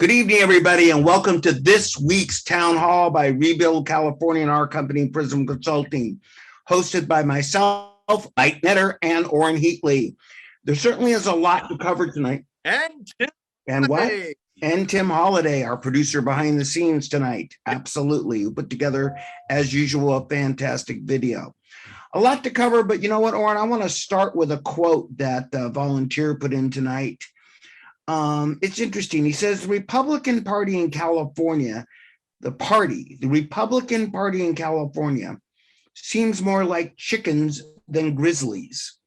Good evening, everybody, and welcome to this week's Town Hall by Rebuild California and our company, Prism Consulting, hosted by myself, Mike Netter, and Orrin Heatlie. There certainly is a lot to cover tonight. And Tim And what? And Tim Holiday, our producer behind the scenes tonight. Absolutely. We put together, as usual, a fantastic video. A lot to cover, but you know what, Orrin? I want to start with a quote that a volunteer put in tonight. It's interesting. He says the Republican Party in California, the Republican Party in California seems more like chickens than grizzlies.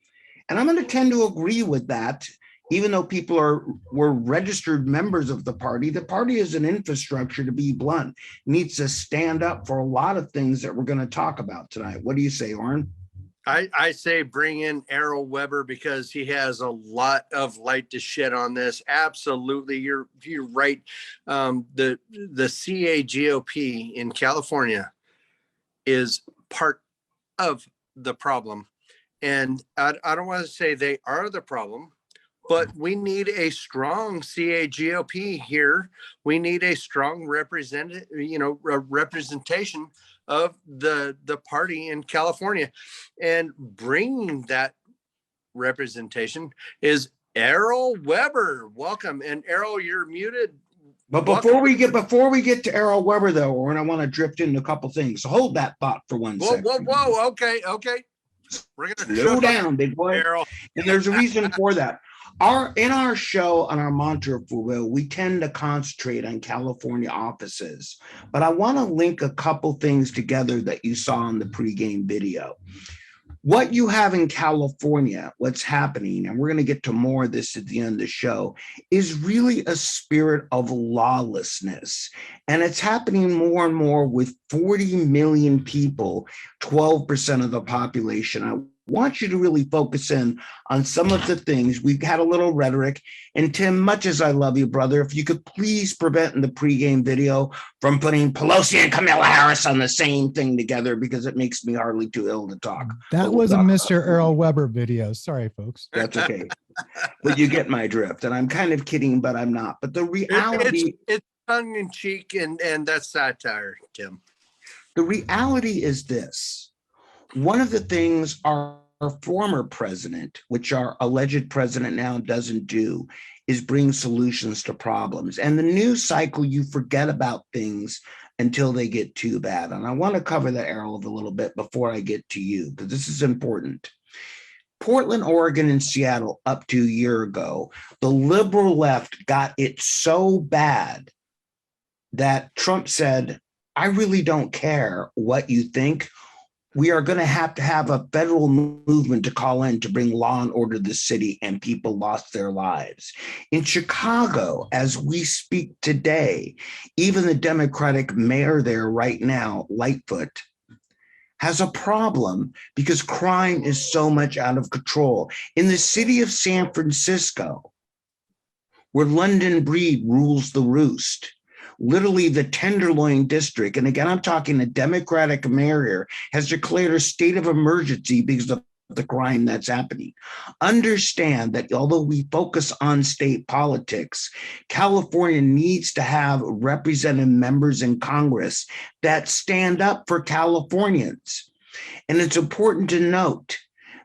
And I'm going to tend to agree with that, even though people were registered members of the party. The party is an infrastructure, to be blunt, needs to stand up for a lot of things that we're going to talk about tonight. What do you say, Orrin? I say bring in Errol Weber because he has a lot of light to shed on this. Absolutely, you're right. The CAGOP in California is part of the problem, and I don't want to say they are the problem, but we need a strong CAGOP here. We need a strong representation of the party in California, and bringing that representation is Errol Weber. Welcome. And Errol, you're muted. But before we get to Errol Weber, though, Orrin, I want to drift into a couple things. So hold that thought for one second. Whoa. Okay. We're gonna slow down, big boy. Errol. And there's a reason for that. In our show, on our mantra, if we will, we tend to concentrate on California offices. But I want to link a couple things together that you saw in the pregame video. What you have in California, what's happening, and we're going to get to more of this at the end of the show, is really a spirit of lawlessness. And it's happening more and more with 40 million people, 12% of the population. I want you to really focus in on some of the things. We've had a little rhetoric. And Tim, much as I love you, brother, if you could please prevent in the pregame video from putting Pelosi and Kamala Harris on the same thing together, because it makes me hardly too ill to talk. That was a Mr. Errol Weber video. Sorry, folks. That's okay. But you get my drift. And I'm kind of kidding, but I'm not. But the reality... It's tongue-in-cheek, and that's satire, Tim. The reality is this. One of the things our former president, which our alleged president now doesn't do, is bring solutions to problems. And the news cycle, you forget about things until they get too bad. And I want to cover that, Errol, a little bit before I get to you, because this is important. Portland, Oregon, and Seattle, up to a year ago, the liberal left got it so bad that Trump said, I really don't care what you think. We are going to have a federal movement to call in to bring law and order to the city, and people lost their lives. In Chicago, as we speak today, even the Democratic mayor there right now, Lightfoot, has a problem because crime is so much out of control. In the city of San Francisco, where London Breed rules the roost, literally the Tenderloin district, and again, I'm talking the Democratic mayor, has declared a state of emergency because of the crime that's happening. Understand that although we focus on state politics, California needs to have representative members in Congress that stand up for Californians. And it's important to note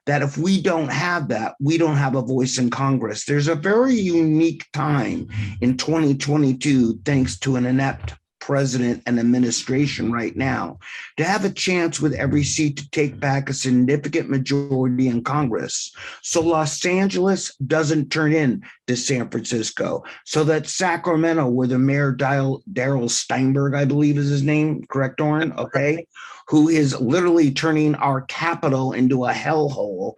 that if we don't have that, we don't have a voice in Congress. There's a very unique time in 2022, thanks to an inept president and administration right now, to have a chance with every seat to take back a significant majority in Congress. So Los Angeles doesn't turn in to San Francisco, so that Sacramento, where the mayor Darrell Steinberg, I believe is his name, correct, Orrin? Okay, who is literally turning our capital into a hellhole,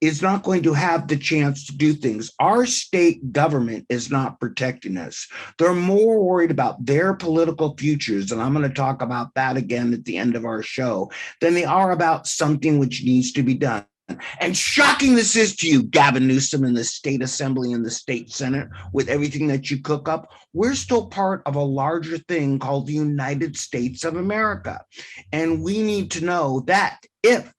is not going to have the chance to do things. Our state government is not protecting us. They're more worried about their political futures, and I'm going to talk about that again at the end of our show, than they are about something which needs to be done. And shocking this is to you, Gavin Newsom, in the state assembly and the state senate, with everything that you cook up, we're still part of a larger thing called the United States of America. And we need to know that if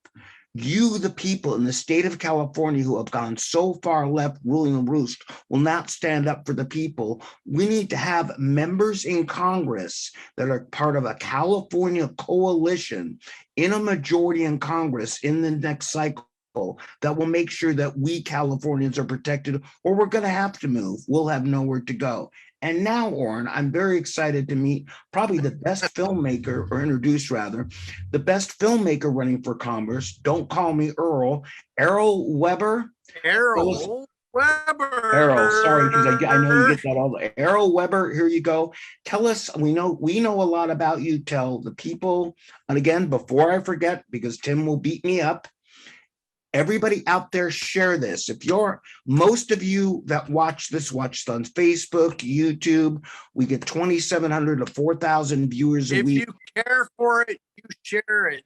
You, the people in the state of California who have gone so far left ruling the roost, will not stand up for the people. We need to have members in Congress that are part of a California coalition in a majority in Congress in the next cycle that will make sure that we Californians are protected, or we're going to have to move. We'll have nowhere to go. And now, Orrin, I'm very excited to meet probably the best filmmaker, or introduce rather, the best filmmaker running for Congress. Don't call me Errol. Errol Weber. Errol Weber. Errol, sorry, because I know you get that all. Errol Weber, here you go. Tell us, we know a lot about you. Tell the people, and again, before I forget, because Tim will beat me up, everybody out there, share this. If you're, most of you that watch this, watch on Facebook, YouTube, we get 2,700 to 4,000 viewers a week. If you care for it, you share it.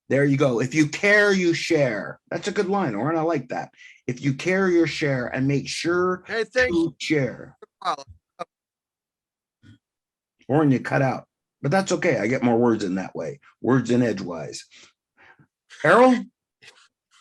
There you go. If you care, you share. That's a good line, Orrin. I like that. If you care, you share, and make sure to share. Orrin, you cut out, but that's okay. I get more words in that way. Words in edgewise. Errol?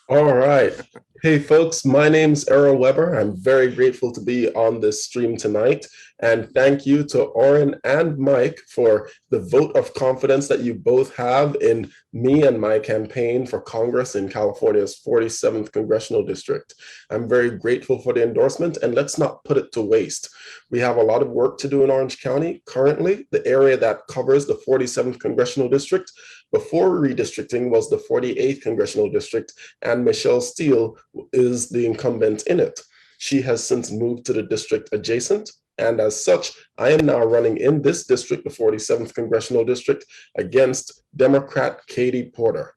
All right. Hey, folks, my name's Errol Weber. I'm very grateful to be on this stream tonight. And thank you to Orrin and Mike for the vote of confidence that you both have in me and my campaign for Congress in California's 47th Congressional District. I'm very grateful for the endorsement, and let's not put it to waste. We have a lot of work to do in Orange County. Currently, the area that covers the 47th Congressional District before redistricting was the 48th Congressional District, and Michelle Steele is the incumbent in it. She has since moved to the district adjacent, and as such, I am now running in this district, the 47th Congressional District, against Democrat Katie Porter.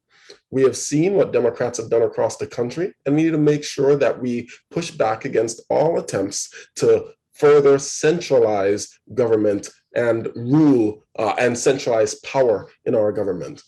We have seen what Democrats have done across the country, and we need to make sure that we push back against all attempts to further centralize government and rule and centralize power in our government.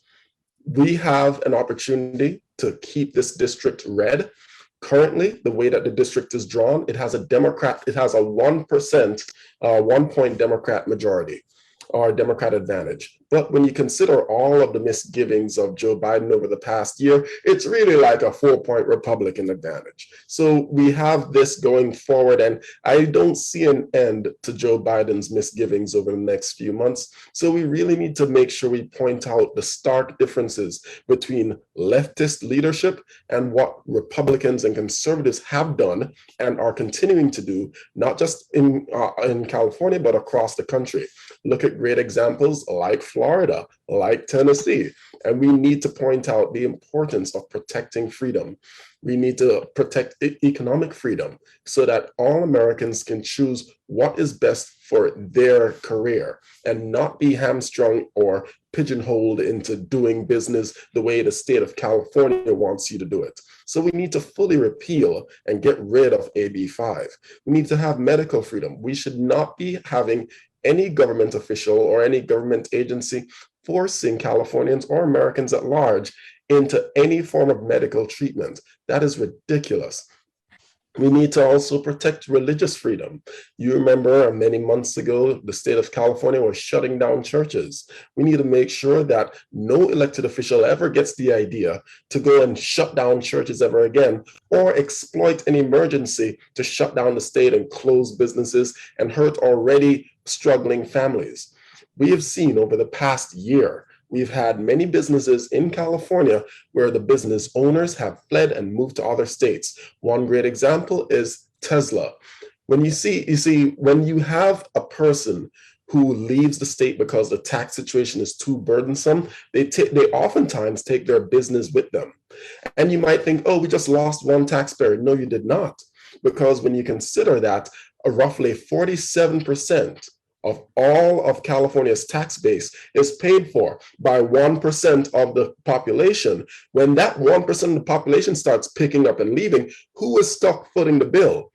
We have an opportunity to keep this district red. Currently, the way that the district is drawn, it has a 1%, 1-point Democrat majority, or Democrat advantage. But when you consider all of the misgivings of Joe Biden over the past year, it's really like a 4-point Republican advantage. So we have this going forward, and I don't see an end to Joe Biden's misgivings over the next few months. So we really need to make sure we point out the stark differences between leftist leadership and what Republicans and conservatives have done and are continuing to do, not just in California, but across the country. Look at great examples like Florida, like Tennessee, and we need to point out the importance of protecting freedom. We need to protect economic freedom so that all Americans can choose what is best for their career and not be hamstrung or pigeonholed into doing business the way the state of California wants you to do it. So we need to fully repeal and get rid of AB 5. We need to have medical freedom. We should not be having any government official or any government agency forcing Californians or Americans at large into any form of medical treatment. That is ridiculous. We need to also protect religious freedom. You remember many months ago, the state of California was shutting down churches. We need to make sure that no elected official ever gets the idea to go and shut down churches ever again, or exploit an emergency to shut down the state and close businesses and hurt already struggling families. We have seen over the past year, we've had many businesses in California where the business owners have fled and moved to other states. One great example is Tesla. When when you have a person who leaves the state because the tax situation is too burdensome, they oftentimes take their business with them. And you might think, oh, we just lost one taxpayer. No, you did not. Because when you consider that roughly 47% of all of California's tax base is paid for by 1% of the population. When that 1% of the population starts picking up and leaving, who is stuck footing the bill?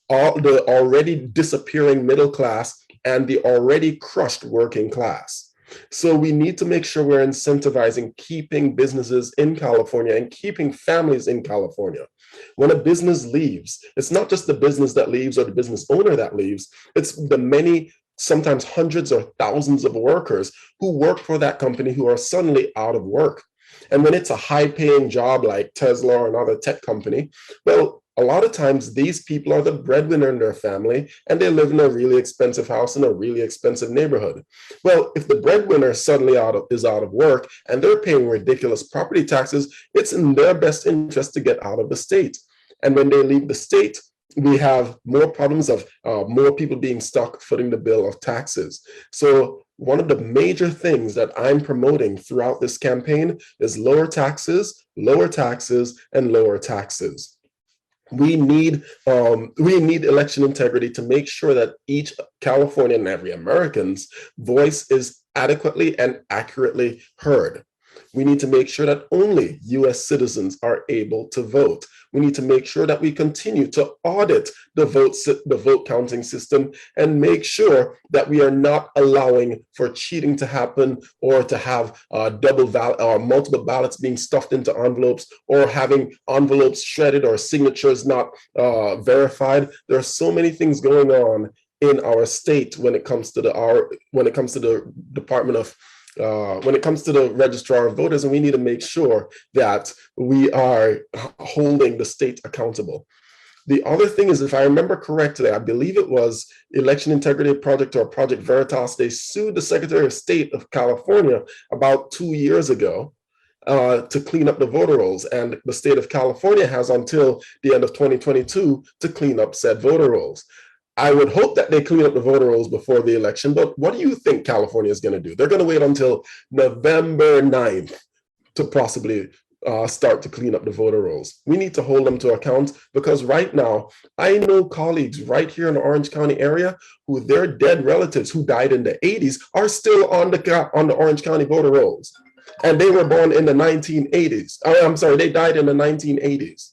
The already disappearing middle class and the already crushed working class. So we need to make sure we're incentivizing keeping businesses in California and keeping families in California. When a business leaves, it's not just the business that leaves or the business owner that leaves, it's the many, sometimes hundreds or thousands of workers who work for that company who are suddenly out of work. And when it's a high paying job like Tesla or another tech company, well, a lot of times these people are the breadwinner in their family and they live in a really expensive house in a really expensive neighborhood. Well, if the breadwinner suddenly is out of work and they're paying ridiculous property taxes, it's in their best interest to get out of the state. And when they leave the state, we have more problems of more people being stuck footing the bill of taxes. So one of the major things that I'm promoting throughout this campaign is lower taxes, and lower taxes. We need election integrity to make sure that each Californian and every American's voice is adequately and accurately heard. We need to make sure that only US citizens are able to vote. We need to make sure that we continue to audit the vote counting system and make sure that we are not allowing for cheating to happen or to have multiple ballots being stuffed into envelopes or having envelopes shredded or signatures not verified. There are so many things going on in our state when it comes to the Department of when it comes to the registrar of voters, and we need to make sure that we are holding the state accountable. The other thing is, if I remember correctly, I believe it was Election Integrity Project or Project Veritas, they sued the Secretary of State of California about 2 years ago to clean up the voter rolls. And the state of California has until the end of 2022 to clean up said voter rolls. I would hope that they clean up the voter rolls before the election, but what do you think California is going to do? They're going to wait until November 9th to possibly start to clean up the voter rolls. We need to hold them to account because right now, I know colleagues right here in the Orange County area who their dead relatives who died in the 80s are still on the Orange County voter rolls. And they were born in the 1980s. I'm sorry, they died in the 1980s.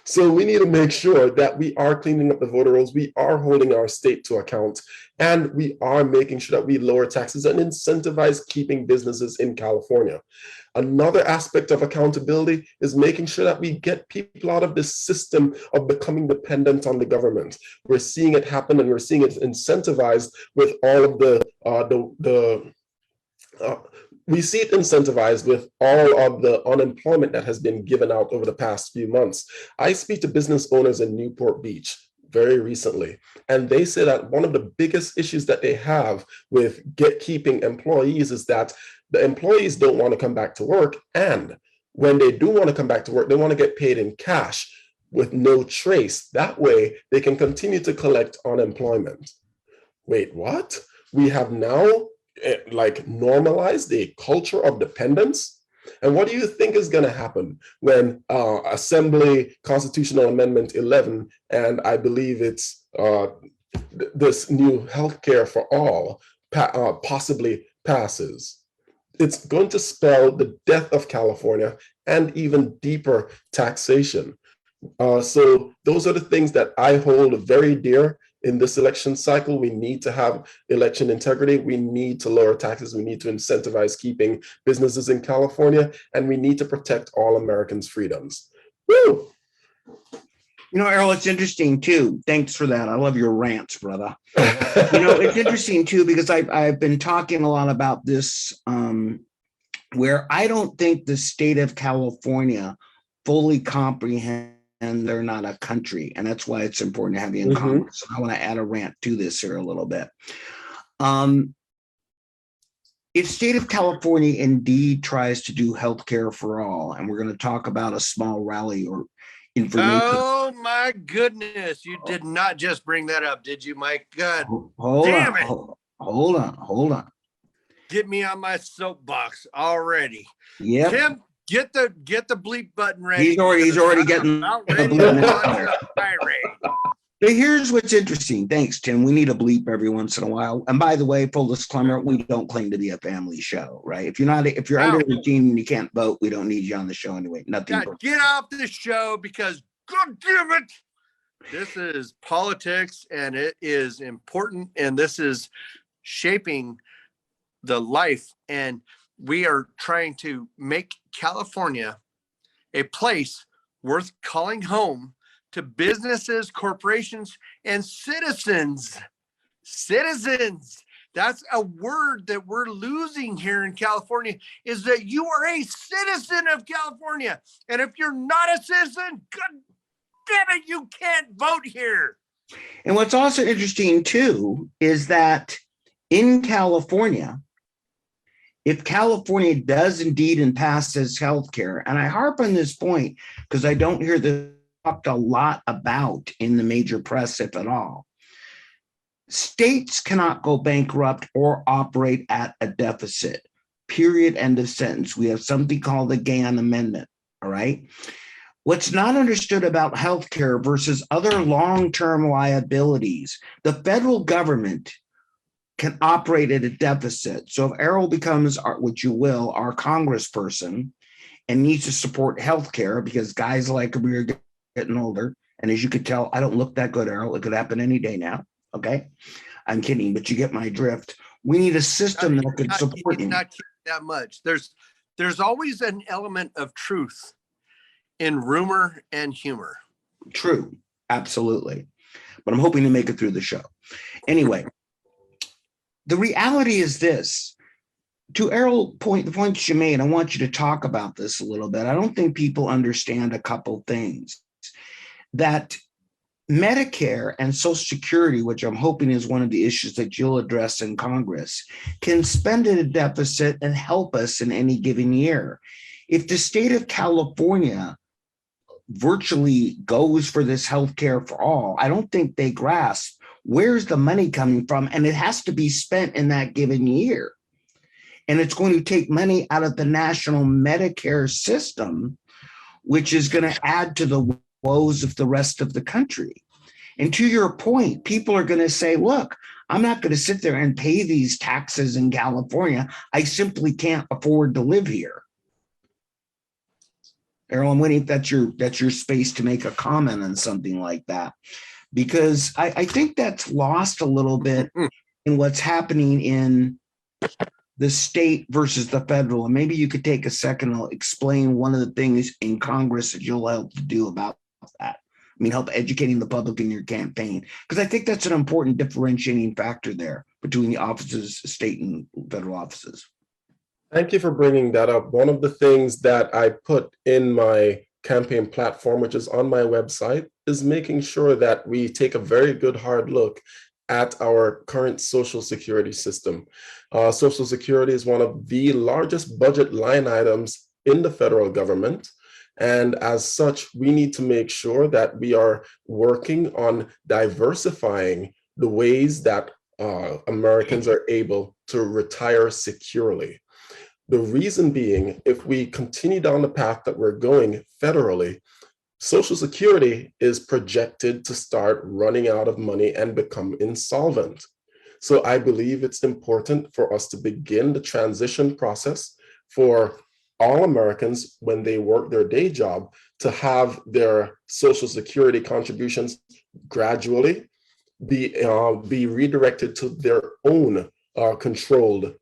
So we need to make sure that we are cleaning up the voter rolls, we are holding our state to account, and we are making sure that we lower taxes and incentivize keeping businesses in California. Another aspect of accountability is making sure that we get people out of this system of becoming dependent on the government. We're seeing it happen and we're seeing it incentivized with all of we see it incentivized with all of the unemployment that has been given out over the past few months. I speak to business owners in Newport Beach very recently, and they say that one of the biggest issues that they have with keeping employees is that the employees don't want to come back to work, and when they do want to come back to work, they want to get paid in cash with no trace. That way, they can continue to collect unemployment. Wait, what? We have now normalized a culture of dependence. And what do you think is going to happen when Assembly Constitutional Amendment 11, and I believe it's this new healthcare for all, possibly passes? It's going to spell the death of California and even deeper taxation. So those are the things that I hold very dear in this election cycle. We need to have election integrity. We need to lower taxes. We need to incentivize keeping businesses in California, and we need to protect all Americans' freedoms. Woo! You know, Errol, it's interesting too. Thanks for that. I love your rants, brother. You know, it's interesting too, because I've been talking a lot about this, where I don't think the state of California fully comprehends and they're not a country. And that's why it's important to have you in Congress. I want to add a rant to this here a little bit. If state of California indeed tries to do healthcare for all, and we're going to talk about a small rally or information. Oh my goodness. You did not just bring that up, did you, Mike? God Damn it. Hold on. Get me on my soapbox already. Yeah. Tim, get the bleep button ready. He's already getting the bleep. But here's what's interesting. Thanks, Tim. We need a bleep every once in a while. And by the way, full disclaimer, we don't claim to be a family show, right? If you're under 18 and you can't vote, we don't need you on the show anyway. Nothing. Get off the show because God damn it. This is politics and it is important and this is shaping the life, and we are trying to make California a place worth calling home to businesses, corporations, and citizens. That's a word that we're losing here in California, is that you are a citizen of California. And if you're not a citizen, God damn it, you can't vote here. And what's also interesting too is that in California, if California does indeed and passes healthcare, and I harp on this point because I don't hear this talked a lot about in the major press, if at all, states cannot go bankrupt or operate at a deficit. Period. End of sentence. We have something called the Gann Amendment. All right. What's not understood about healthcare versus other long-term liabilities, the federal government can operate at a deficit. So if Errol becomes, which you will, our congressperson and needs to support healthcare because guys like him are getting older, and as you could tell, I don't look that good, Errol. It could happen any day now. Okay, I'm kidding, but you get my drift. We need a system that could support him. Not kidding that much. There's always an element of truth in rumor and humor. True, absolutely. But I'm hoping to make it through the show. Anyway, the reality is this. To Errol, the points you made, I want you to talk about this a little bit. I don't think people understand a couple things. That Medicare and Social Security, which I'm hoping is one of the issues that you'll address in Congress, can spend at a deficit and help us in any given year. If the state of California virtually goes for this healthcare for all, I don't think they grasp where's the money coming from, and it has to be spent in that given year. And it's going to take money out of the national Medicare system, which is going to add to the woes of the rest of the country. And to your point, people are going to say, look, I'm not going to sit there and pay these taxes in California. I simply can't afford to live here. Errol, I'm waiting if that's your space to make a comment on something like that, because I think that's lost a little bit in what's happening in the state versus the federal. And maybe you could take a second to explain one of the things in Congress that you'll help to do about that. I mean, help educating the public in your campaign, because I think that's an important differentiating factor there between the offices, state and federal offices. Thank you for bringing that up. One of the things that I put in my campaign platform, which is on my website, is making sure that we take a very good hard look at our current Social Security system. Social Security is one of the largest budget line items in the federal government. And as such, we need to make sure that we are working on diversifying the ways that Americans are able to retire securely. The reason being, if we continue down the path that we're going federally, Social Security is projected to start running out of money and become insolvent. So I believe it's important for us to begin the transition process for all Americans when they work their day job to have their Social Security contributions gradually be redirected to their own controlled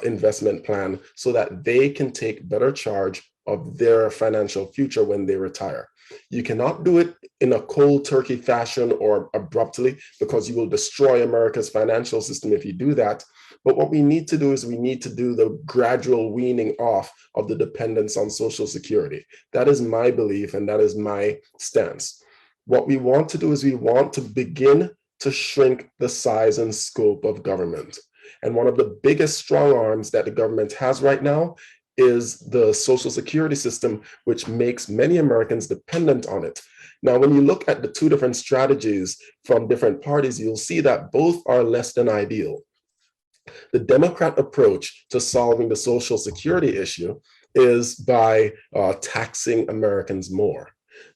investment plan so that they can take better charge of their financial future when they retire. You cannot do it in a cold turkey fashion or abruptly, because you will destroy America's financial system if you do that. But what we need to do is we need to do the gradual weaning off of the dependence on Social Security. That is my belief, and that is my stance. What we want to do is we want to begin to shrink the size and scope of government. And one of the biggest strong arms that the government has right now is the Social Security system, which makes many Americans dependent on it. Now, when you look at the two different strategies from different parties, you'll see that both are less than ideal. The Democrat approach to solving the Social Security issue is by taxing Americans more.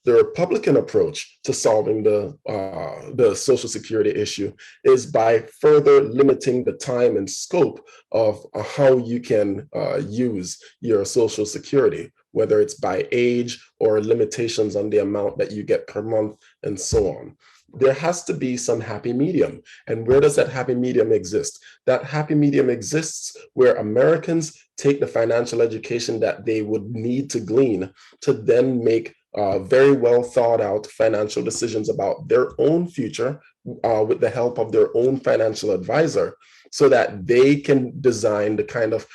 The Republican approach to solving the Social Security issue is by further limiting the time and scope of how you can use your Social Security, whether it's by age or limitations on the amount that you get per month and so on. There has to be some happy medium. And where does that happy medium exist? That happy medium exists where Americans take the financial education that they would need to glean to then make very well thought out financial decisions about their own future with the help of their own financial advisor, so that they can design the kind of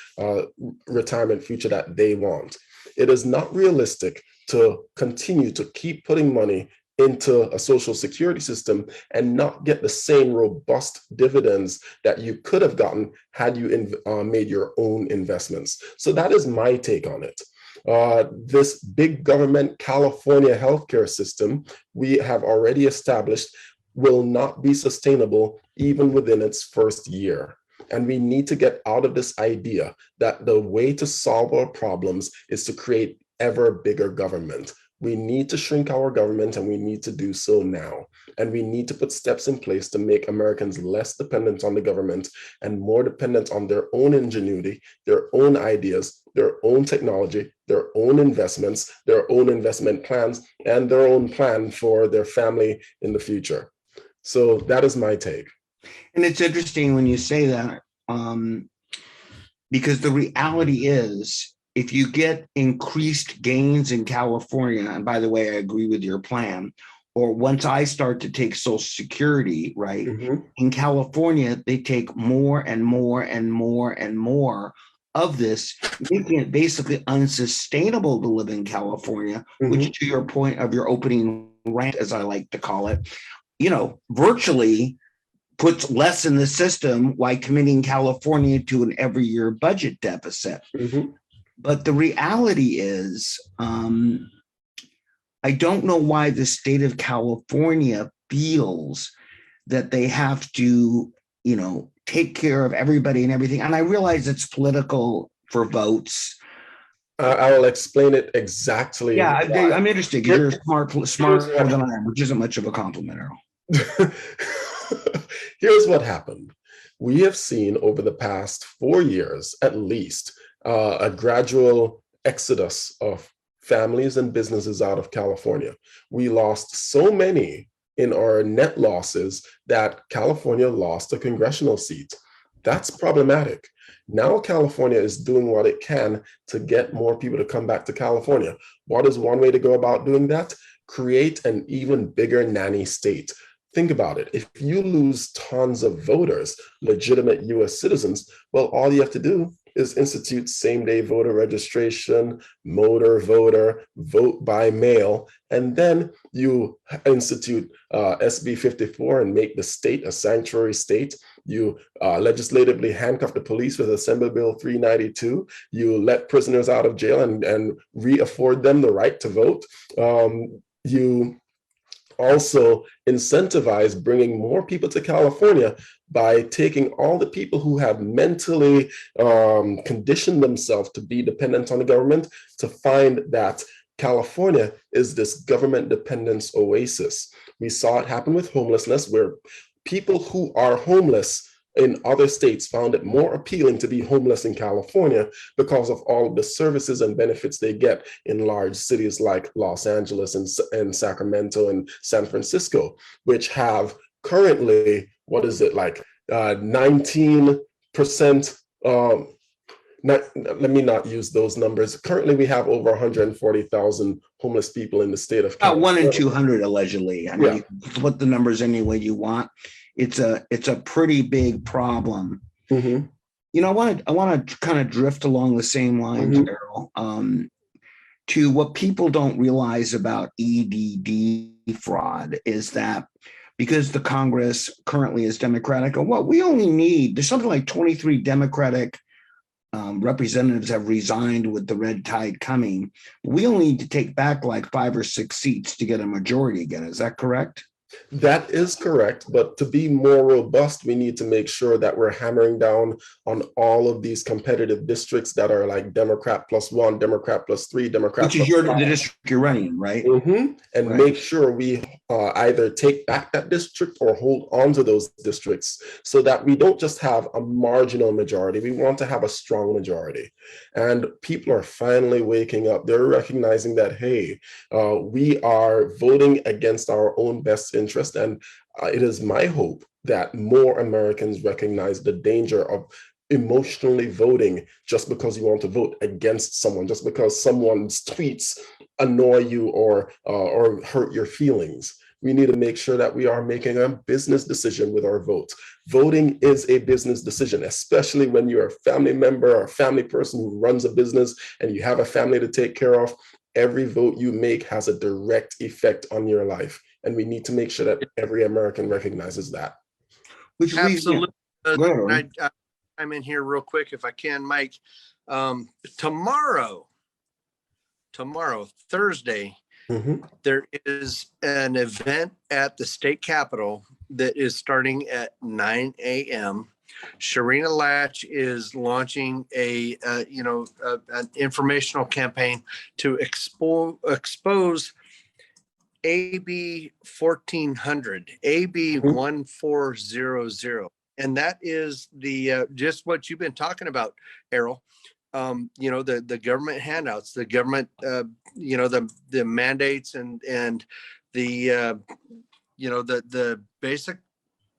retirement future that they want. It is not realistic to continue to keep putting money into a social security system and not get the same robust dividends that you could have gotten had you made your own investments. So that is my take on it. This big government California healthcare system we have already established will not be sustainable even within its first year. And we need to get out of this idea that the way to solve our problems is to create ever bigger government. We need to shrink our government, and we need to do so now. And we need to put steps in place to make Americans less dependent on the government and more dependent on their own ingenuity, their own ideas, their own technology, their own investments, their own investment plans, and their own plan for their family in the future. So that is my take. And it's interesting when you say that, because the reality is, if you get increased gains in California, and by the way, I agree with your plan, or once I start to take Social Security, right, in California, they take more and more and more and more of this, making it basically unsustainable to live in California, which, to your point of your opening rant, as I like to call it, virtually puts less in the system while committing California to an every year budget deficit. But the reality is, I don't know why the state of California feels that they have to, take care of everybody and everything. And I realize it's political for votes. I will explain it exactly. Yeah, I'm interested because you're smarter than I am, which isn't much of a compliment, Errol. Here's what happened. We have seen over the past 4 years, at least, a gradual exodus of families and businesses out of California. We lost so many in our net losses that California lost a congressional seat. That's problematic. Now California is doing what it can to get more people to come back to California. What is one way to go about doing that? Create an even bigger nanny state. Think about it. If you lose tons of voters, legitimate US citizens, well, all you have to do is institute same-day voter registration, motor voter, vote by mail, and then you institute SB 54 and make the state a sanctuary state. You legislatively handcuff the police with Assembly Bill 392. You let prisoners out of jail and re-afford them the right to vote. You also incentivize bringing more people to California by taking all the people who have mentally conditioned themselves to be dependent on the government to find that California is this government dependence oasis. We saw it happen with homelessness, where people who are homeless in other states found it more appealing to be homeless in California because of all of the services and benefits they get in large cities like Los Angeles and Sacramento and San Francisco, which have currently, 19%, let me not use those numbers. Currently, we have over 140,000 homeless people in the state of California. 1 in 200, allegedly. I mean, you can put the numbers any way you want. It's a pretty big problem. I want to kind of drift along the same lines, Errol, to what people don't realize about EDD fraud is that because the Congress currently is Democratic, and what we only need, there's something like 23 Democratic representatives have resigned with the red tide coming. We only need to take back like 5 or 6 seats to get a majority again. Is that correct? That is correct, but to be more robust, we need to make sure that we're hammering down on all of these competitive districts that are like Democrat +1, Democrat +3, Democrat Which is the district you're running in, right? And make sure we either take back that district or hold on to those districts so that we don't just have a marginal majority. We want to have a strong majority. And people are finally waking up. They're recognizing that, hey, we are voting against our own best interest. And it is my hope that more Americans recognize the danger of emotionally voting just because you want to vote against someone, just because someone's tweets annoy you or hurt your feelings. We need to make sure that we are making a business decision with our vote. Voting is a business decision, especially when you're a family member or a family person who runs a business and you have a family to take care of. Every vote you make has a direct effect on your life. And we need to make sure that every American recognizes that. Which leads me. Absolutely. Go ahead. I'm in here real quick if I can, Mike. Tomorrow, Thursday, there is an event at the state capitol that is starting at 9 a.m. Sharina Latch is launching an informational campaign to expose AB 1400, AB 1400. And that is the just what you've been talking about, Errol. The government handouts, the government, the mandates and the the basic,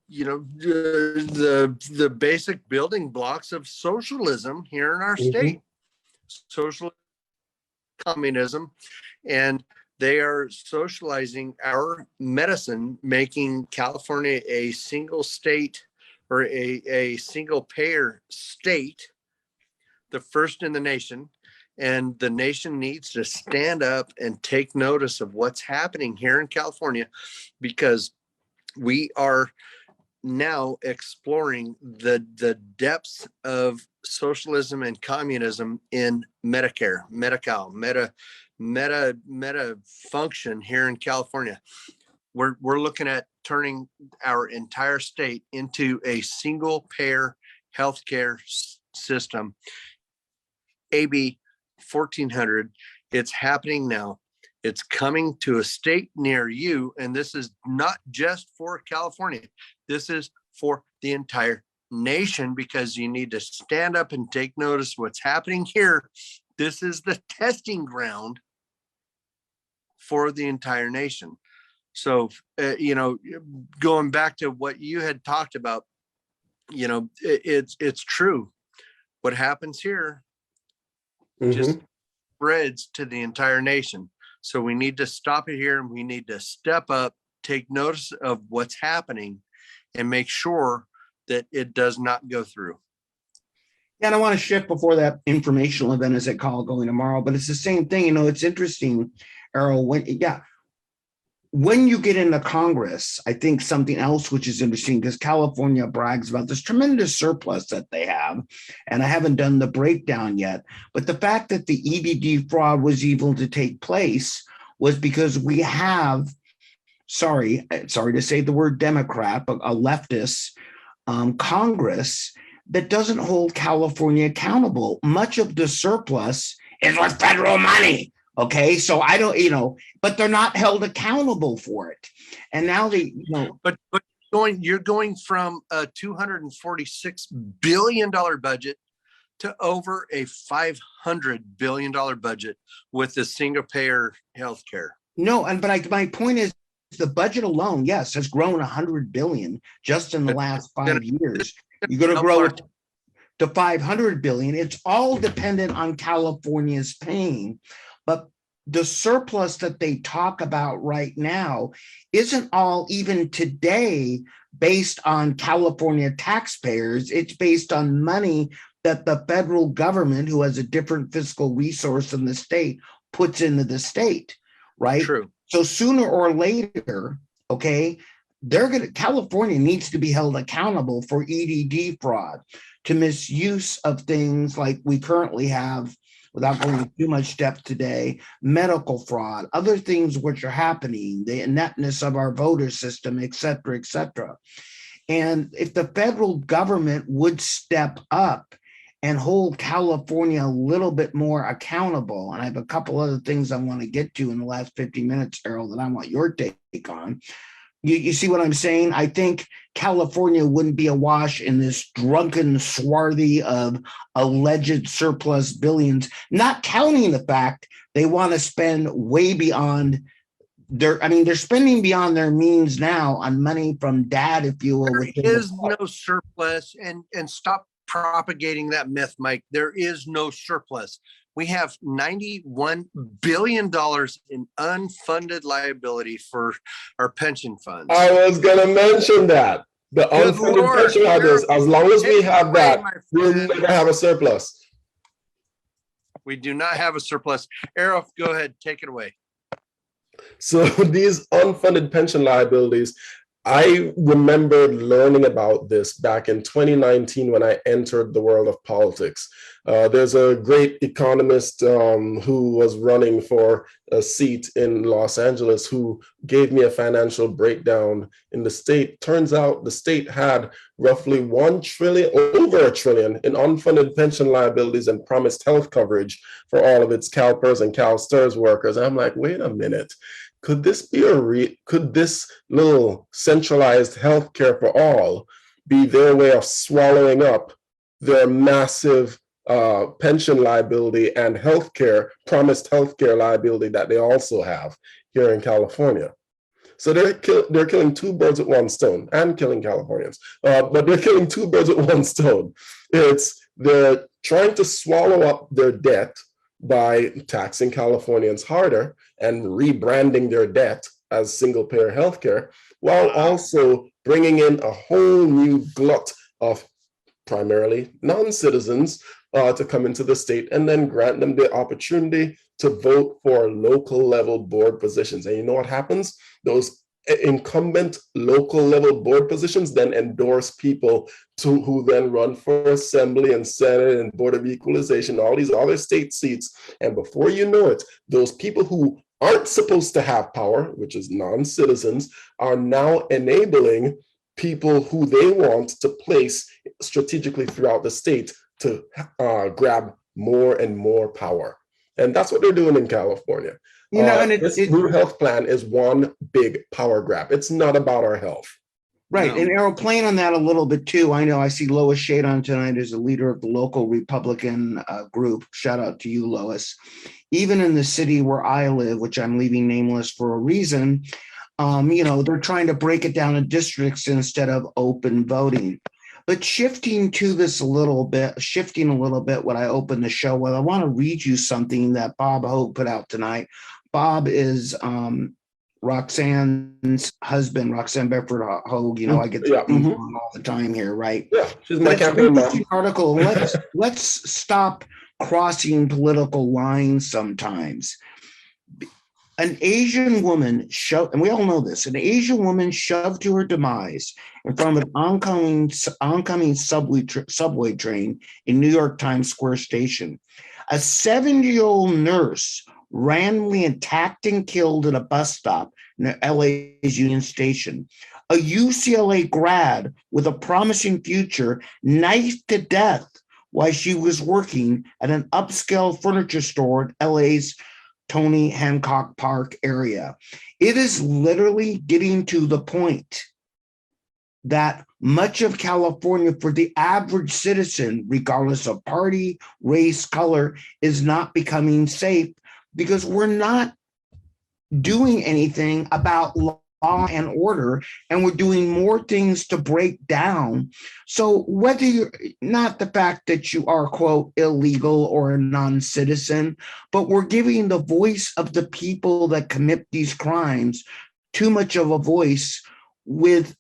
the basic building blocks of socialism here in our state, social communism, and they are socializing our medicine, making California a single state or a single payer state, the first in the nation. And the nation needs to stand up and take notice of what's happening here in California, because we are now exploring the depths of socialism and communism in Medicare, Medi-Cal, meta function here in California. We're looking at turning our entire state into a single payer healthcare system. AB 1400. It's happening now. It's coming to a state near you. And this is not just for California. This is for the entire nation, because you need to stand up and take notice what's happening here. This is the testing ground for the entire nation. So, going back to what you had talked about, it's true. What happens here just spreads to the entire nation. So we need to stop it here, and we need to step up, take notice of what's happening, and make sure that it does not go through. And I want to shift before that informational event, as they call it, going tomorrow, but it's the same thing. It's interesting, Errol, when you get into Congress, I think something else which is interesting, because California brags about this tremendous surplus that they have, and I haven't done the breakdown yet, but the fact that the EDD fraud was able to take place was because we have, sorry to say the word Democrat, but a leftist Congress that doesn't hold California accountable. Much of the surplus is with federal money. Okay, so I don't, but they're not held accountable for it. And now but you're going from a $246 billion budget to over a $500 billion budget with the single payer healthcare. No, but my point is, the budget alone, yes, has grown 100 billion just in the last 5 years. You're going to grow it to 500 billion. It's all dependent on California's paying. But the surplus that they talk about right now isn't all, even today, based on California taxpayers. It's based on money that the federal government, who has a different fiscal resource than the state, puts into the state, right? True. So sooner or later, okay, California needs to be held accountable for EDD fraud, to misuse of things like we currently have, without going into too much depth today, medical fraud, other things which are happening, the ineptness of our voter system, et cetera, et cetera. And if the federal government would step up and hold California a little bit more accountable, and I have a couple other things I want to get to in the last 50 minutes, Errol, that I want your take on. You see what I'm saying? I think California wouldn't be awash in this drunken swarthy of alleged surplus billions, not counting the fact they want to spend way beyond they're spending beyond their means now on money from dad, if you will. There is no surplus, and stop propagating that myth, Mike. There is no surplus. We have $91 billion in unfunded liability for our pension funds. I was going to mention that. The Good unfunded Lord, pension liabilities, as long as we take it have away, that, my we'll friend. never have a surplus. We do not have a surplus. Errol, go ahead, take it away. So these unfunded pension liabilities, I remember learning about this back in 2019 when I entered the world of politics. There's a great economist who was running for a seat in Los Angeles who gave me a financial breakdown in the state. Turns out the state had roughly $1 trillion, over $1 trillion in unfunded pension liabilities and promised health coverage for all of its CalPERS and CalSTRS workers. And I'm like, wait a minute. Could this be could this little centralized healthcare for all be their way of swallowing up their massive pension liability and promised healthcare liability that they also have here in California? So they're killing two birds with one stone, and killing Californians, but they're killing two birds with one stone. They're trying to swallow up their debt by taxing Californians harder and rebranding their debt as single-payer healthcare, while also bringing in a whole new glut of primarily non-citizens to come into the state and then grant them the opportunity to vote for local level board positions. And you know what happens? Those incumbent local level board positions then endorse people who then run for assembly and senate and board of equalization, all these other state seats. And before you know it, those people who aren't supposed to have power, which is non-citizens, are now enabling people who they want to place strategically throughout the state to grab more and more power. And that's what they're doing in California. This new health plan is one big power grab. It's not about our health. Right. No. And Errol, playing on that a little bit too, I know I see Lois Shade on tonight as a leader of the local Republican group. Shout out to you, Lois. Even in the city where I live, which I'm leaving nameless for a reason, they're trying to break it down in districts instead of open voting. But shifting a little bit when I open the show, I want to read you something that Bob Hogue put out tonight. Bob is Roxanne's husband, Roxanne Bedford Hogue. I get the all the time here, right? Yeah, she's my campaign mom. Article. Let's stop crossing political lines sometimes. An Asian woman and we all know this, an Asian woman shoved to her demise in front of an oncoming subway train in New York Times Square station. A 70-year-old nurse randomly attacked and killed at a bus stop near LA's Union Station. A UCLA grad with a promising future knifed to death while she was working at an upscale furniture store at LA's Tony Hancock Park area. It is literally getting to the point that much of California, for the average citizen, regardless of party, race, color, is not becoming safe because we're not doing anything about law and order, and we're doing more things to break down. So whether you're not the fact that you are, quote, illegal or a non-citizen, but we're giving the voice of the people that commit these crimes too much of a voice with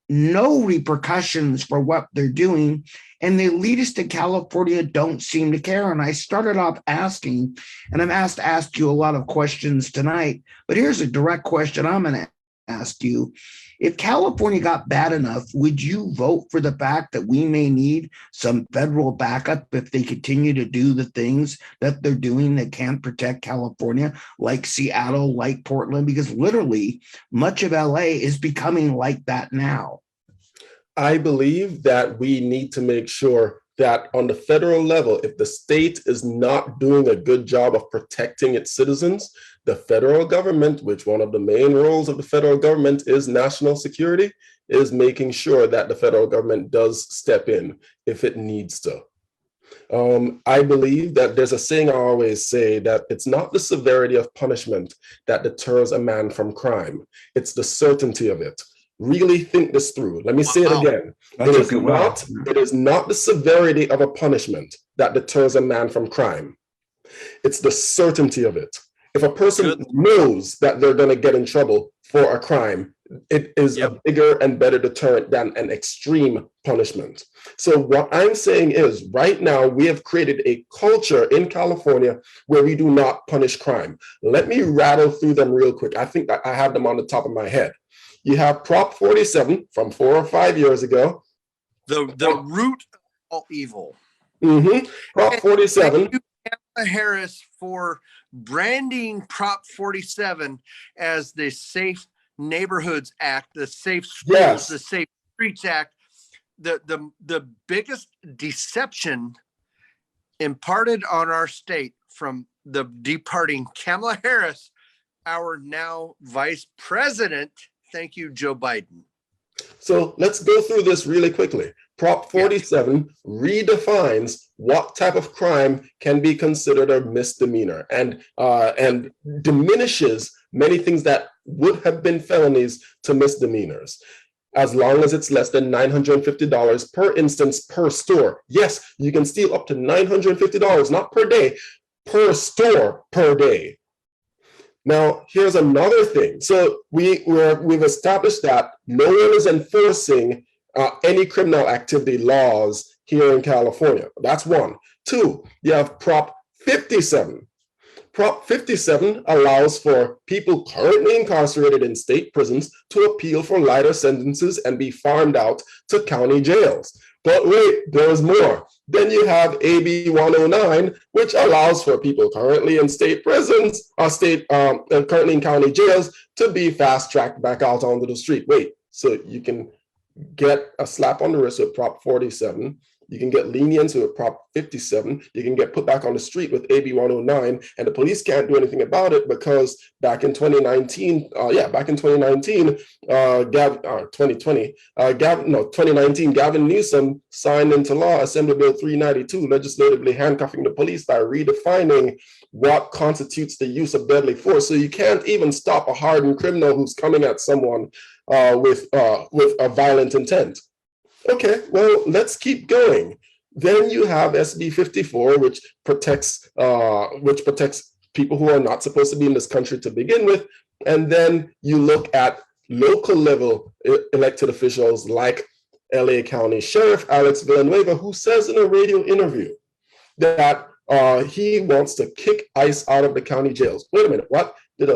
no repercussions for what they're doing. And the elitists in California don't seem to care. And I started off asking, and I'm asked to ask you a lot of questions tonight, but here's a direct question I'm going to ask you. If California got bad enough, would you vote for the fact that we may need some federal backup if they continue to do the things that they're doing that can't protect California, like Seattle, like Portland? Because literally much of LA is becoming like that now. I believe that we need to make sure that on the federal level, if the state is not doing a good job of protecting its citizens, the federal government, which one of the main roles of the federal government is national security, is making sure that the federal government does step in if it needs to. I believe that there's a saying I always say that it's not the severity of punishment that deters a man from crime. It's the certainty of it. really think this through. Let me say it Wow. again. That's a good one. It is not the severity of a punishment that deters a man from crime. It's the certainty of it. If a person knows that they're going to get in trouble for a crime, it is a bigger and better deterrent than an extreme punishment. So what I'm saying is, right now, we have created a culture in California where we do not punish crime. Let me rattle through them real quick. I think I have them on the top of my head. You have Prop 47 from 4 or 5 years ago. The root of all evil. Prop 47. Thank you, Kamala Harris, for branding Prop 47 as the Safe Neighborhoods Act, the Safe Schools, the Safe Streets Act. The biggest deception imparted on our state from the departing Kamala Harris, our now Vice President. Thank you, Joe Biden. So let's go through this really quickly. Prop 47 redefines what type of crime can be considered a misdemeanor and diminishes many things that would have been felonies to misdemeanors, as long as it's less than $950 per instance per store. Yes, you can steal up to $950, not per day, per store per day. Now, here's another thing. So we've established that no one is enforcing any criminal activity laws here in California. That's one. Two, you have Prop 57. Prop 57 allows for people currently incarcerated in state prisons to appeal for lighter sentences and be farmed out to county jails. But wait, there's more. Then you have AB 109, which allows for people currently in state prisons or currently in county jails to be fast-tracked back out onto the street. Wait, so you can get a slap on the wrist with Prop 47. You can get lenience with Prop 57. You can get put back on the street with AB 109, and the police can't do anything about it because back in 2019, 2019, Gavin Newsom signed into law Assembly Bill 392, legislatively handcuffing the police by redefining what constitutes the use of deadly force. So you can't even stop a hardened criminal who's coming at someone with a violent intent. Okay, well, let's keep going. Then you have SB 54, which protects people who are not supposed to be in this country to begin with. And then you look at local level elected officials like LA County Sheriff Alex Villanueva, who says in a radio interview that he wants to kick ICE out of the county jails. Wait a minute, what? Did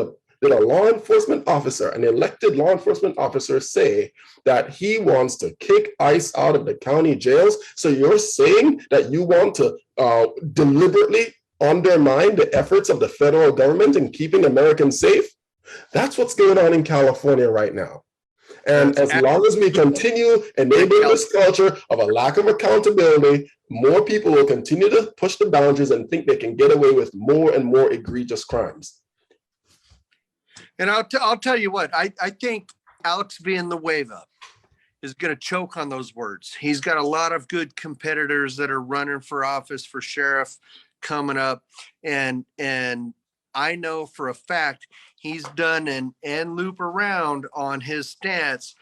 a law enforcement officer, an elected law enforcement officer, say that he wants to kick ICE out of the county jails? So you're saying that you want to deliberately undermine the efforts of the federal government in keeping Americans safe? That's what's going on in California right now. And as long as we continue enabling this culture of a lack of accountability, more people will continue to push the boundaries and think they can get away with more and more egregious crimes. And I'll tell you what, I think Alex Villanueva is going to choke on those words. He's got a lot of good competitors that are running for office for sheriff coming up. And I know for a fact he's done an end loop around on his stance.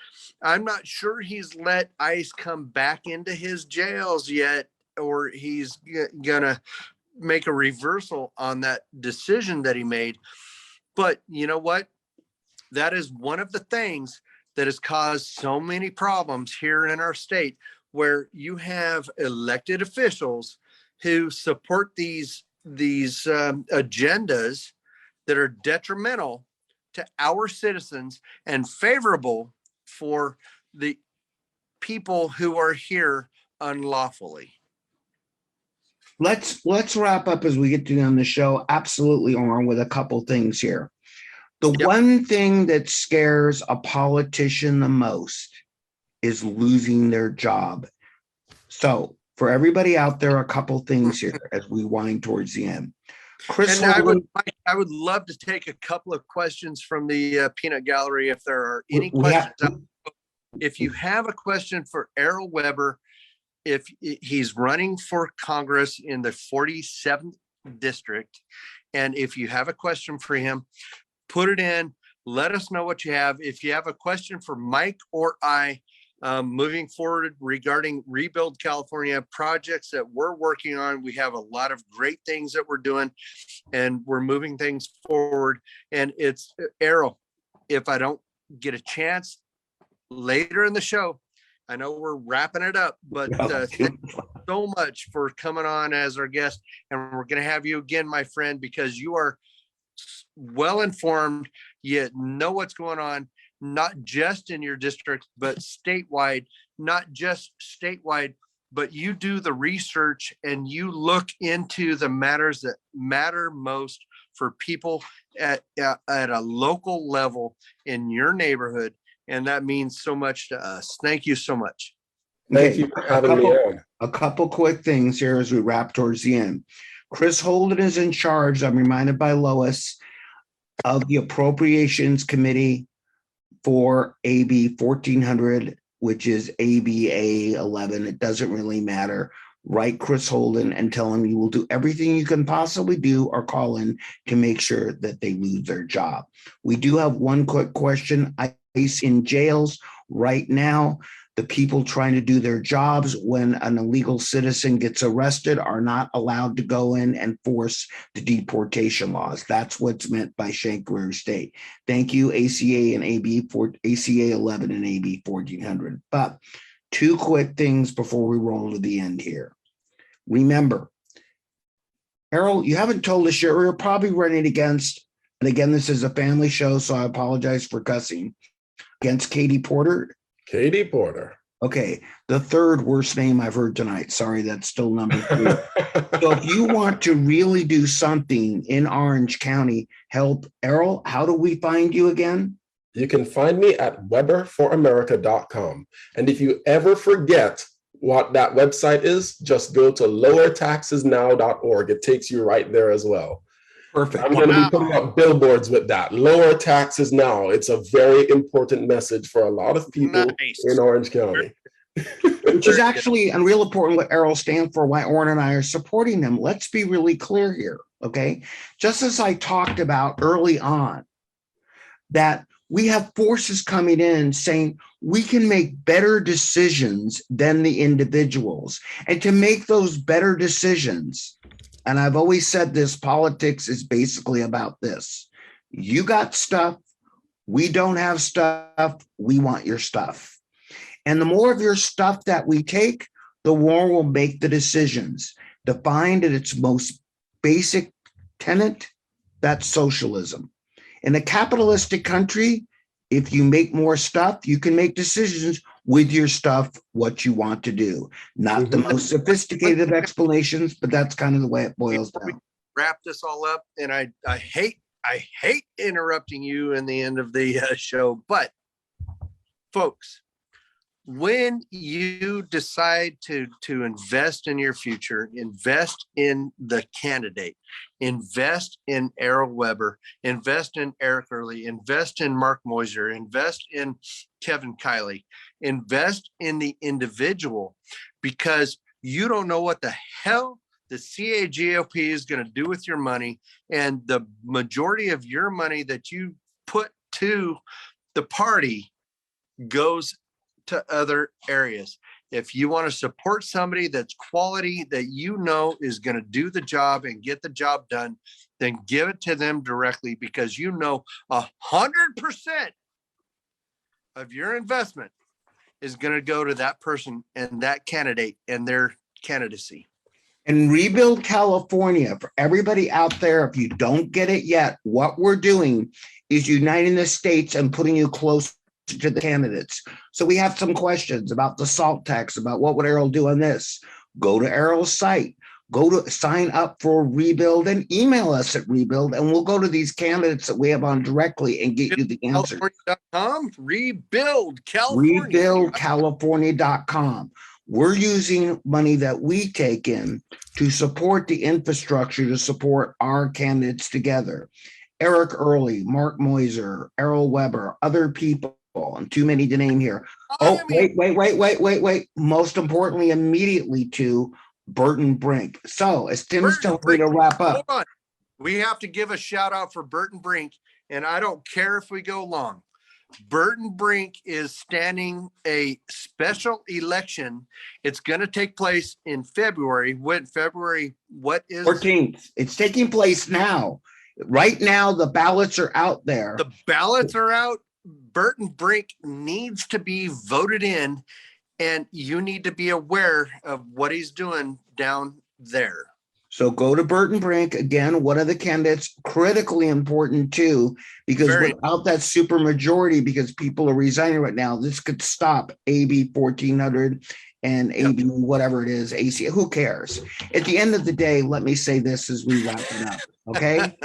I'm not sure he's let ICE come back into his jails yet, or he's going to make a reversal on that decision that he made. But you know what? That is one of the things that has caused so many problems here in our state, where you have elected officials who support these agendas that are detrimental to our citizens and favorable for the people who are here unlawfully. Let's wrap up as we get to the end of the show. Absolutely, Orrin, with a couple things here. The one thing that scares a politician the most is losing their job. So for everybody out there, a couple things here as we wind towards the end. Chris, and I would love to take a couple of questions from the peanut gallery if there are any questions. If you have a question for Errol Weber, if he's running for Congress in the 47th district, and if you have a question for him, put it in. Let us know what you have. If you have a question for Mike or I, moving forward regarding Rebuild California projects that we're working on, we have a lot of great things that we're doing, and we're moving things forward. And it's Errol, if I don't get a chance later in the show, I know we're wrapping it up, but thank you so much for coming on as our guest. And we're going to have you again, my friend, because you are well informed, you know what's going on, not just in your district, but statewide, not just statewide, but you do the research and you look into the matters that matter most for people at a local level in your neighborhood. And that means so much to us. Thank you so much. Thank you for having me on. A couple quick things here as we wrap towards the end. Chris Holden is in charge, I'm reminded by Lois, of the Appropriations Committee for AB 1400, which is ABA 11. It doesn't really matter. Write Chris Holden and tell him you will do everything you can possibly do or call in to make sure that they lose their job. We do have one quick question. ICE in jails right now. The people trying to do their jobs when an illegal citizen gets arrested are not allowed to go in and force the deportation laws. That's what's meant by Shankaroo State. Thank you, ACA and ACA 11 and AB 1400. But two quick things before we roll to the end here. Remember, Errol, you haven't told us you're probably running against, and again, this is a family show, so I apologize for cussing, against Katie Porter. Katie Porter. Okay, the third worst name I've heard tonight. Sorry, that's still number 3. So if you want to really do something in Orange County, help Errol, how do we find you again? You can find me at weberforamerica.com. And if you ever forget what that website is, just go to lowertaxesnow.org. It takes you right there as well. Perfect. I'm going to be putting up billboards with that. Lower taxes now. It's a very important message for a lot of people in Orange County. Which is actually and real important what Errol stands for, why Orrin and I are supporting them. Let's be really clear here, okay? Just as I talked about early on, that we have forces coming in saying we can make better decisions than the individuals. And to make those better decisions, and I've always said this, politics is basically about this. You got stuff, we don't have stuff, we want your stuff. And the more of your stuff that we take, the more we'll make the decisions. Defined at its most basic tenet, that's socialism. In a capitalistic country, if you make more stuff, you can make decisions with your stuff, what you want to do. Not the most sophisticated explanations, but that's kind of the way it boils down. Wrap this all up, and I hate interrupting you in the end of the show, but folks, when you decide to invest in your future, invest in the candidate, invest in Errol Weber, invest in Eric Early, invest in Mark Moiser, invest in Kevin Kiley, invest in the individual, because you don't know what the hell the CAGOP is going to do with your money. And the majority of your money that you put to the party goes to other areas. If you want to support somebody that's quality, that you know is going to do the job and get the job done, then give it to them directly, because you know 100% of your investment is going to go to that person and that candidate and their candidacy. And Rebuild California, for everybody out there, if you don't get it yet, what we're doing is uniting the states and putting you close to the candidates. So we have some questions about the SALT tax, about what would Errol do on this. Go to Errol's site, go to sign up for Rebuild and email us at Rebuild, and we'll go to these candidates that we have on directly and get you the answer. Rebuild California. RebuildCalifornia.com. We're using money that we take in to support the infrastructure to support our candidates together. Eric Early, Mark Moiser, Errol Weber, other people, and too many to name here. Oh, wait. Most importantly, immediately to Burton Brink. So as Tim's telling me to wrap up. Hold on. We have to give a shout out for Burton Brink. and I don't care if we go long. Burton Brink is standing a special election. It's going to take place in February. What is 14th. It's taking place now. Right now, the ballots are out there. the ballots are out? Burton Brink needs to be voted in, and you need to be aware of what he's doing down there. So go to Burton Brink. Again, one of the candidates, critically important too, because without that super majority, because people are resigning right now, this could stop AB 1400 and AB whatever it is, AC, who cares? At the end of the day, let me say this as we wrap it up, okay?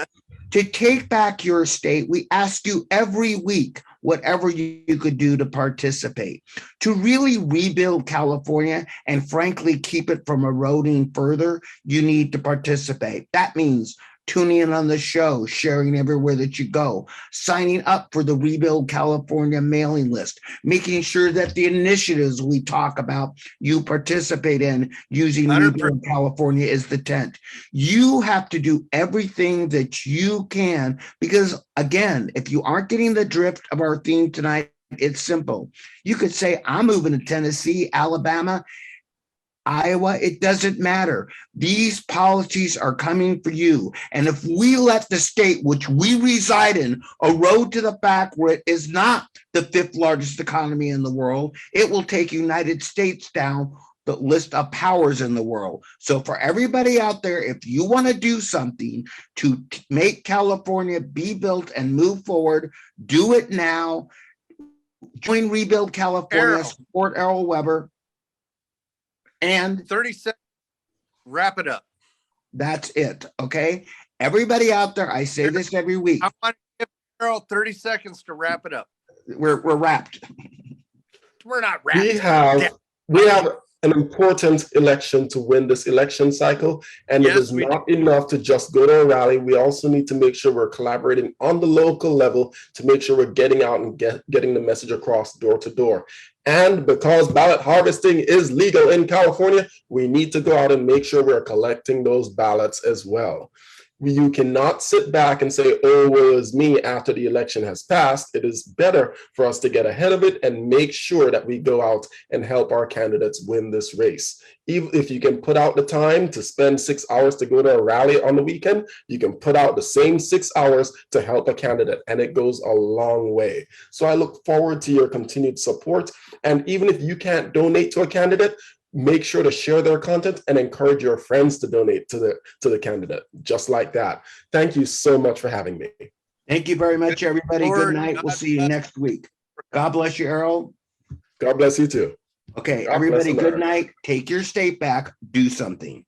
To take back your state, we ask you every week, whatever you could do to participate. To really rebuild California and frankly, keep it from eroding further, you need to participate. That means tuning in on the show, sharing everywhere that you go, signing up for the Rebuild California mailing list, making sure that the initiatives we talk about, you participate in using 100%. Rebuild California is the tent. You have to do everything that you can, because again, if you aren't getting the drift of our theme tonight, it's simple. You could say, I'm moving to Tennessee, Alabama, Iowa, it doesn't matter. These policies are coming for you. And if we let the state which we reside in erode to the fact where it is not the 5th largest economy in the world, it will take United States down the list of powers in the world. So for everybody out there, if you want to do something to make California be built and move forward, do it now. Join Rebuild California, Errol. support Errol Weber. And 30 seconds, wrap it up. that's it. Okay. Everybody out there, I say this every week. I want to give Errol 30 seconds to wrap it up. We're wrapped. We're not wrapped. We have an important election to win this election cycle, and it is not enough to just go to a rally. We also need to make sure we're collaborating on the local level to make sure we're getting out and getting the message across door to door. And because ballot harvesting is legal in California, we need to go out and make sure we're collecting those ballots as well. You cannot sit back and say, oh, woe is me after the election has passed. It is better for us to get ahead of it and make sure that we go out and help our candidates win this race. Even if you can put out the time to spend 6 hours to go to a rally on the weekend, you can put out the same 6 hours to help a candidate, and it goes a long way. So I look forward to your continued support. And even if you can't donate to a candidate, make sure to share their content and encourage your friends to donate to the candidate, just like that. Thank you so much for having me. Thank you very much, everybody. Good night. We'll see you next week. God bless you, Errol. God bless you too. Okay, God everybody, bless good America. night. Take your state back. Do something.